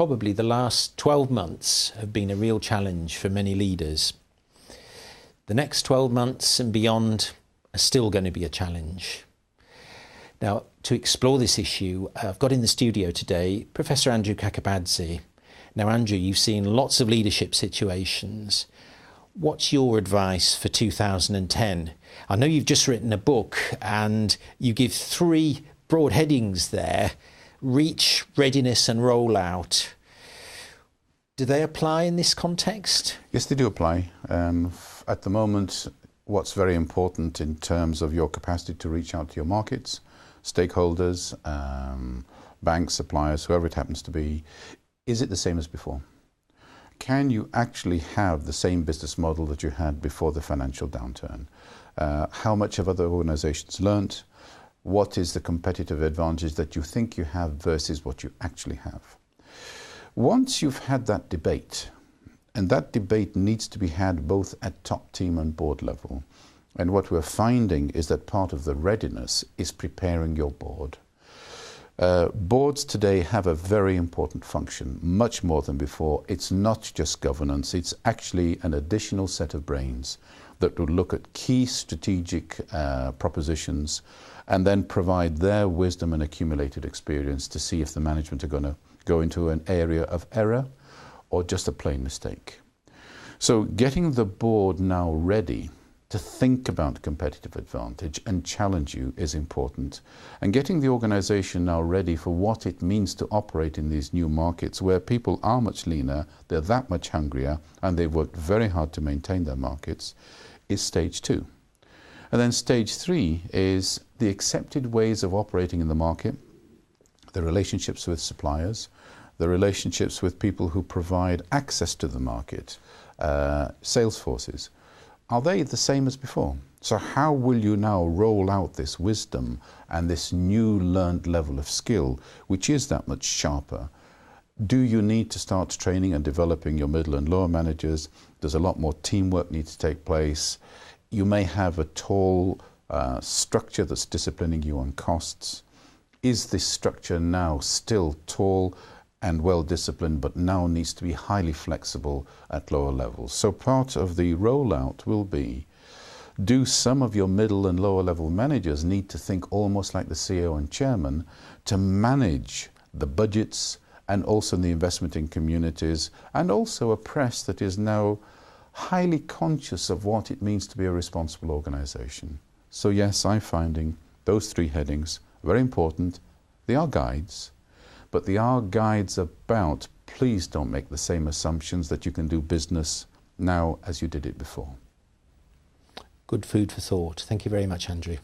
probably the last 12 months have been a real challenge for many leaders. The next 12 months and beyond are still going to be a challenge. Now, to explore this issue, I've got in the studio today Professor Andrew Kakabadse. Now, Andrew, you've seen lots of leadership situations. What's your advice for 2010? I know you've just written a book and you give 3 broad headings there: reach, readiness and rollout. Do they apply in this context? Yes, they do apply. At the moment, what's very important in terms of your capacity to reach out to your markets, stakeholders, banks, suppliers, whoever it happens to be, is it the same as before? Can you actually have the same business model that you had before the financial downturn? How much have other organizations learnt? What is the competitive advantage that you think you have versus what you actually have? Once you've had that debate, and that debate needs to be had both at top team and board level, and what we're finding is that part of the readiness is preparing your board. Boards today have a very important function, much more than before. It's not just governance, it's actually an additional set of brains that will look at key strategic propositions and then provide their wisdom and accumulated experience to see if the management are going to go into an area of error or just a plain mistake. So getting the board now ready to think about competitive advantage and challenge you is important. And getting the organization now ready for what it means to operate in these new markets where people are much leaner, they're that much hungrier, and they've worked very hard to maintain their markets, is stage 2. And then stage 3 is the accepted ways of operating in the market, the relationships with suppliers, the relationships with people who provide access to the market, sales forces. Are they the same as before? So how will you now roll out this wisdom and this new learned level of skill, which is that much sharper? Do you need to start training and developing your middle and lower managers? Does a lot more teamwork need to take place? You may have a tall structure that's disciplining you on costs. Is this structure now still tall and well disciplined, but now needs to be highly flexible at lower levels? So part of the rollout will be, do some of your middle and lower level managers need to think almost like the CEO and chairman to manage the budgets and also the investment in communities, and also a press that is now highly conscious of what it means to be a responsible organization? So yes, I'm finding those 3 headings very important. They are guides, but they are guides about, please don't make the same assumptions that you can do business now as you did it before. Good food for thought. Thank you very much, Andrew.